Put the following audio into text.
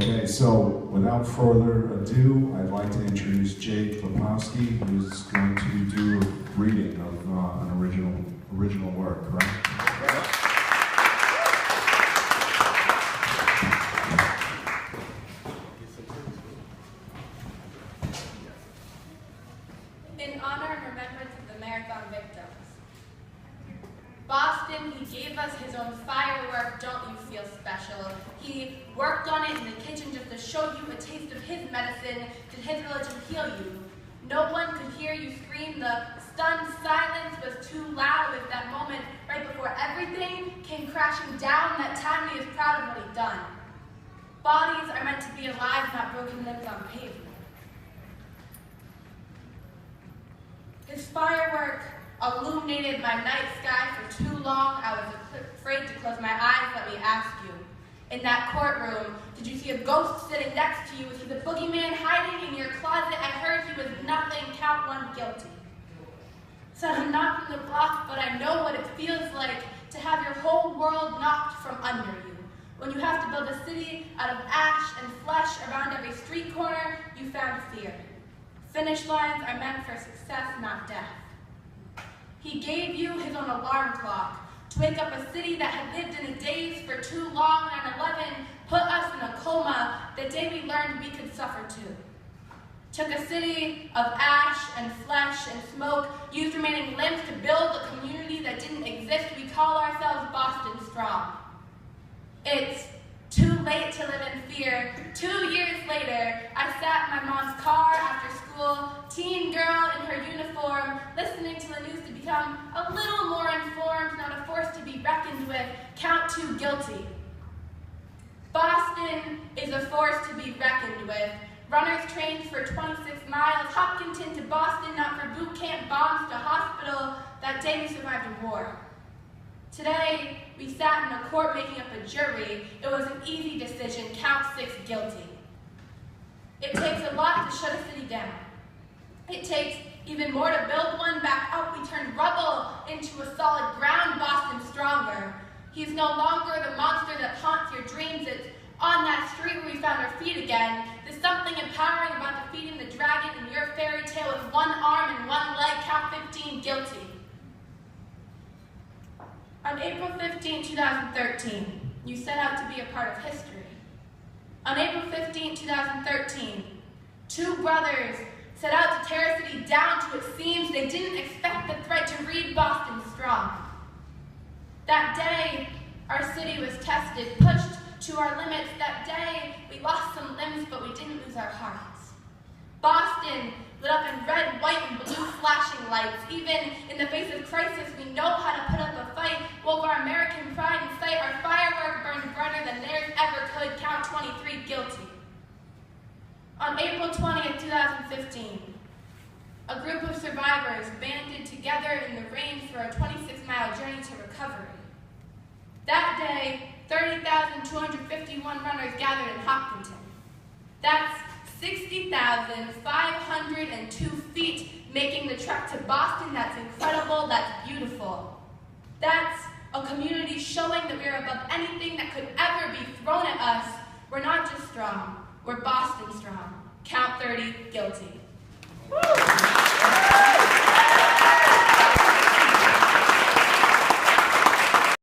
Okay, so without further ado, I'd like to introduce Jade Chlapowski, who's going to do a reading of an original work, right? In honor and remembrance of the marathon victims. Boston, he gave us his own firework, don't you feel special? He worked on it in the kitchen just to show you a taste of his medicine. Did his religion heal you? No one could hear you scream. The stunned silence was too loud at that moment, right before everything came crashing down. That time he is proud of what he'd done. Bodies are meant to be alive, not broken limbs on pavement. His firework illuminated my night sky for too long. I was afraid to close my eyes. Let me ask you, in that courtroom, did you see a ghost sitting next to you? Was he the boogeyman hiding in your closet? I heard he was nothing. Count one, guilty. Said I'm not from the block, but I know what it feels like to have your whole world knocked from under you. When you have to build a city out of ash and flesh around every street corner, you found fear. Finish lines are meant for success, not death. He gave you his own alarm clock to wake up a city that had lived in a daze for too long. 9/11 put us in a coma the day we learned we could suffer too. Took a city of ash and flesh and smoke, used remaining limbs to build a community that didn't exist. We call ourselves Boston Strong. It's too late to live in fear. 2 years later, I sat in my mom's car after school, teen girl in her uniform, listening to the news to become a little more informed, not a force to be reckoned with. Count two, guilty. Boston is a force to be reckoned with. Runners trained for 26 miles, Hopkinton to Boston, not for boot camp, bombs to hospital. That day we survived a war. Today, we sat in a court making up a jury. It was an easy decision, count 6, guilty. It takes a lot to shut a city down. It takes even more to build one back up. We turned rubble into a solid ground, Boston stronger. He's no longer the monster that haunts your dreams. It's on that street where we found our feet again. There's something empowering about defeating the dragon in your fairy tale with one arm and one leg, count 15, guilty. On April 15, 2013, you set out to be a part of history. On April 15, 2013, two brothers set out to tear a city down to its seams. They didn't expect the threat to read Boston Strong. That day, our city was tested, pushed to our limits. That day, we lost some limbs, but we didn't lose our hearts. Boston lit up in red, white, and blue flashing lights. Even in the face of crisis, we know how to put up a fight. Wove our American pride in sight. Our firework burned brighter than theirs ever could. Count 23, guilty. On April 20th, 2015, a group of survivors banded together in the rain for a 26-mile journey to recovery. That day, 30,251 runners gathered in Hopkinton. That's 60,502 feet, making the trek to Boston. That's incredible, that's beautiful. That's a community showing that we're above anything that could ever be thrown at us. We're not just strong, we're Boston strong. Count 30, guilty. Woo!